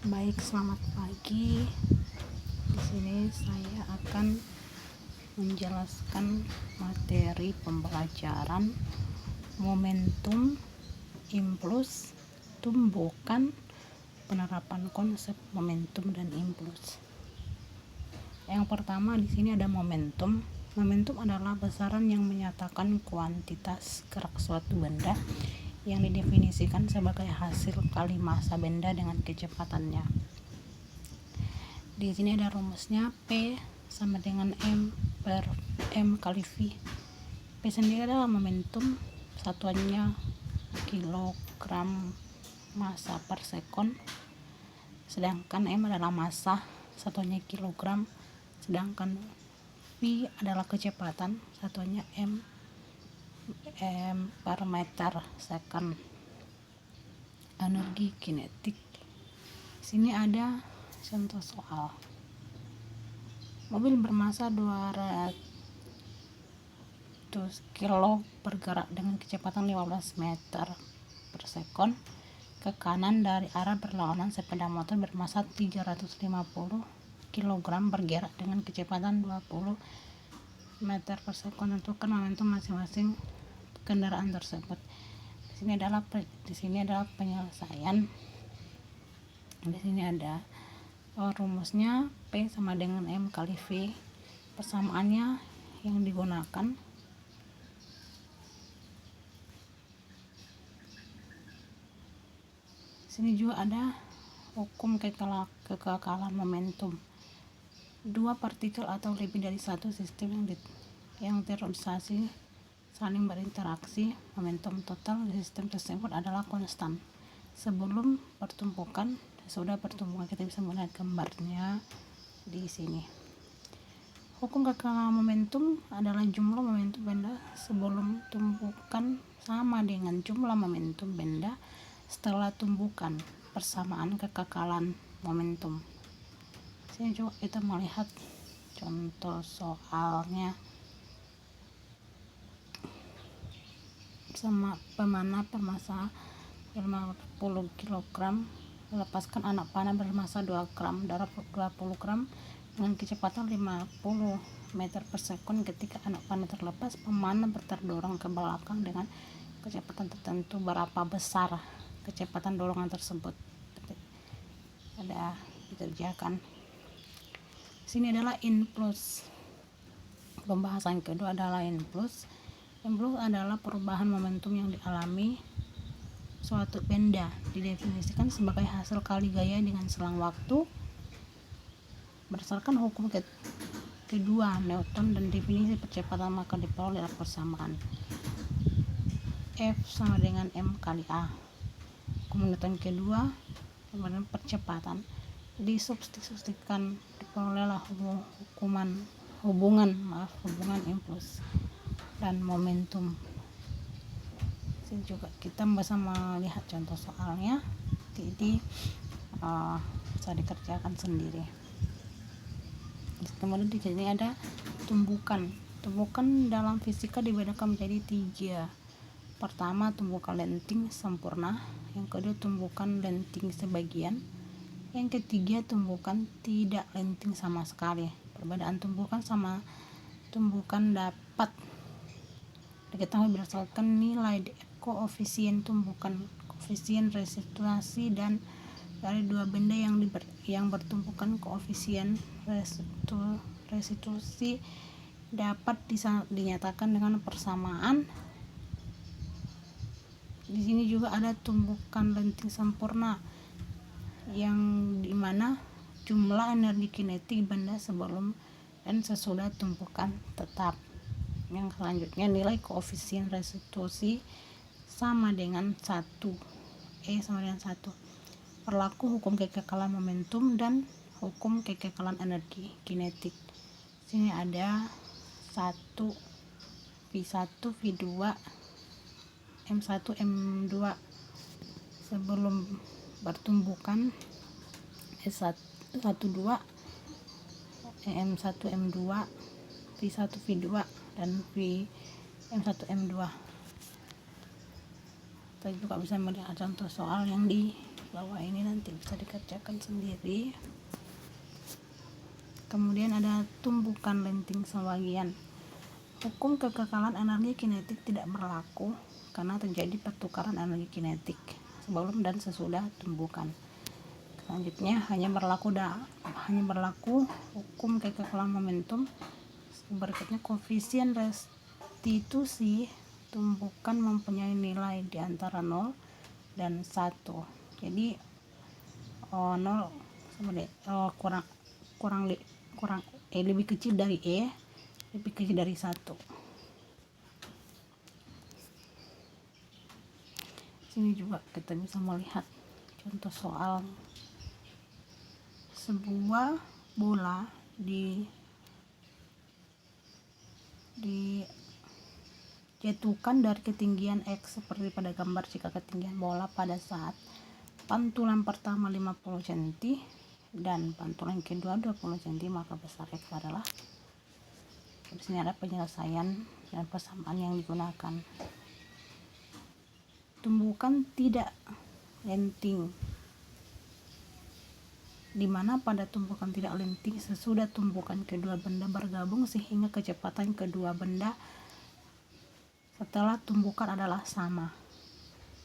Baik, selamat pagi. Di sini saya akan menjelaskan materi pembelajaran momentum, impuls, tumbukan, penerapan konsep momentum dan impuls. Yang pertama di sini ada momentum. Momentum adalah besaran yang menyatakan kuantitas gerak suatu benda yang didefinisikan sebagai hasil kali massa benda dengan kecepatannya. Di sini ada rumusnya, P sama dengan M per M kali V. P sendiri adalah momentum, satuannya kilogram massa per sekon, sedangkan M adalah massa, satuannya kilogram, sedangkan V adalah kecepatan, satuannya M per meter second. Energi kinetik. Sini ada contoh soal. Mobil bermassa 200 kilo bergerak dengan kecepatan 15 meter per sekon ke kanan dari arah berlawanan. Sepeda motor bermassa 350 kg bergerak dengan kecepatan 20 meter per sekon. Tentukan momentum masing-masing kendaraan tersebut. Di sini adalah penyelesaian. Di sini ada rumusnya, P sama dengan M kali V. Persamaannya yang digunakan sini juga ada hukum kekekalan momentum. Dua partikel atau lebih dari satu sistem yang terorganisasi saling berinteraksi, momentum total di sistem tersebut adalah konstan sebelum pertumbukan. Sudah pertumbukan, kita bisa melihat gambarnya di sini. Hukum kekekalan momentum adalah jumlah momentum benda sebelum tumbukan sama dengan jumlah momentum benda setelah tumbukan. Persamaan kekekalan momentum. Sini juga kita melihat contoh soalnya. Sama pemanah bermassa 50 kg melepaskan anak panah bermassa 2 gram darah 20 gram dengan kecepatan 50 meter per sekon. Ketika anak panah terlepas, pemanah terdorong ke belakang dengan kecepatan tertentu. Berapa besar kecepatan dorongan tersebut ada dikerjakan. Sini adalah impuls. Pembahasan kedua adalah impuls. Impuls adalah perubahan momentum yang dialami suatu benda, didefinisikan sebagai hasil kali gaya dengan selang waktu berdasarkan hukum kedua Newton dan definisi percepatan, maka diperoleh persamaan F sama dengan M kali A. Hukum Newton kedua kemudian percepatan disubstitusikan, diperolehlah hubungan impuls dan momentum. Sini juga kita bisa melihat contoh soalnya, jadi bisa dikerjakan sendiri. Kemudian di sini ada tumbukan. Tumbukan dalam fisika dibedakan menjadi 3. Pertama, tumbukan lenting sempurna. Yang kedua, tumbukan lenting sebagian. Yang ketiga, tumbukan tidak lenting sama sekali. Perbedaan tumbukan sama tumbukan dapat diketahui berdasarkan nilai koefisien tumbukan, koefisien restitusi, dan dari dua benda yang bertumbukan koefisien restitusi dapat dinyatakan dengan persamaan. Di sini juga ada tumbukan lenting sempurna yang dimana jumlah energi kinetik benda sebelum dan sesudah tumbukan tetap. Yang selanjutnya nilai koefisien restitusi sama dengan 1, E sama dengan 1. Berlaku hukum kekekalan momentum dan hukum kekekalan energi kinetik. Sini ada 1 V1 V2 M1 M2 sebelum bertumbukan, S1 2 M1 M2 V1 V2 dan M1 M2. Kita juga bisa melihat contoh soal yang di bawah ini, nanti bisa dikerjakan sendiri. Kemudian ada tumbukan lenting sebagian. Hukum kekekalan energi kinetik tidak berlaku karena terjadi pertukaran energi kinetik sebelum dan sesudah tumbukan. Selanjutnya hanya berlaku hukum kekekalan momentum. Berikutnya koefisien restitusi tumbukan mempunyai nilai di antara 0 dan 1. Jadi 0 sama lebih kecil dari lebih kecil dari 1. Sini juga kita bisa melihat contoh soal sebuah bola dijatuhkan dari ketinggian X seperti pada gambar. Jika ketinggian bola pada saat pantulan pertama 50 cm dan pantulan kedua 20 cm, maka besar X adalah. Di sini ada penyelesaian dan persamaan yang digunakan. Tumbukan tidak lenting, di mana pada tumbukan tidak lenting sesudah tumbukan kedua benda bergabung sehingga kecepatan kedua benda setelah tumbukan adalah sama.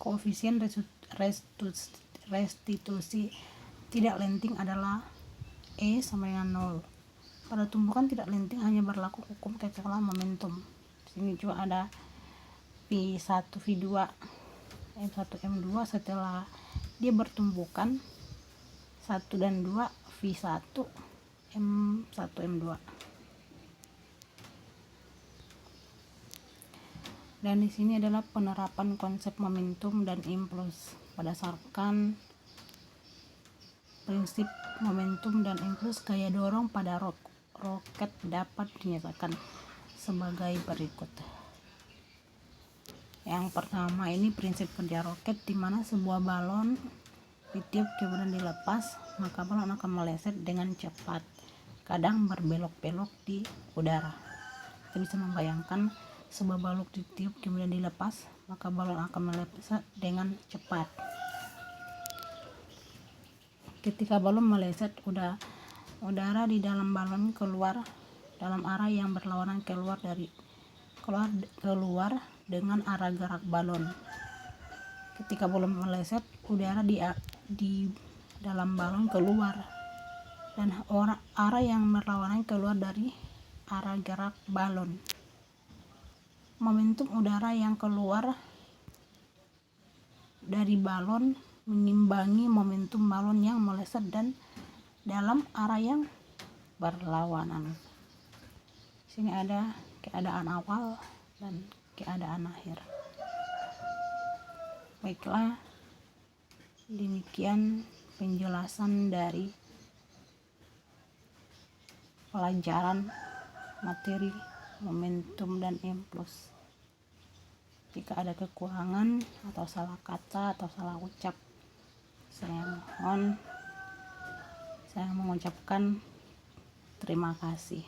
Koefisien restitusi tidak lenting adalah E sama dengan 0. Pada tumbukan tidak lenting hanya berlaku hukum kekekalan momentum. Di sini juga ada V1, V2, M1, M2 setelah dia bertumbukan 1 dan 2, V1, M1, M2. Dan di sini adalah penerapan konsep momentum dan impuls berdasarkan prinsip momentum dan impuls. Gaya dorong pada roket dapat dinyatakan sebagai berikut. Yang pertama ini prinsip kerja roket, di mana sebuah balon ditiup kemudian dilepas, maka balon akan meleset dengan cepat, kadang berbelok-belok di udara. Kita bisa membayangkan sebuah balon ditiup kemudian dilepas, maka balon akan meleset dengan cepat. Ketika balon meleset, udara di dalam balon keluar dalam arah yang berlawanan keluar dengan arah gerak balon. Ketika balon meleset, udara di dalam balon keluar dan arah yang berlawanan keluar dari arah gerak balon. Momentum udara yang keluar dari balon mengimbangi momentum balon yang meleset dan dalam arah yang berlawanan. Sini ada keadaan awal dan keadaan akhir. Baiklah, demikian penjelasan dari pelajaran materi momentum dan impuls. Jika ada kekurangan atau salah kata atau salah ucap, saya mengucapkan terima kasih.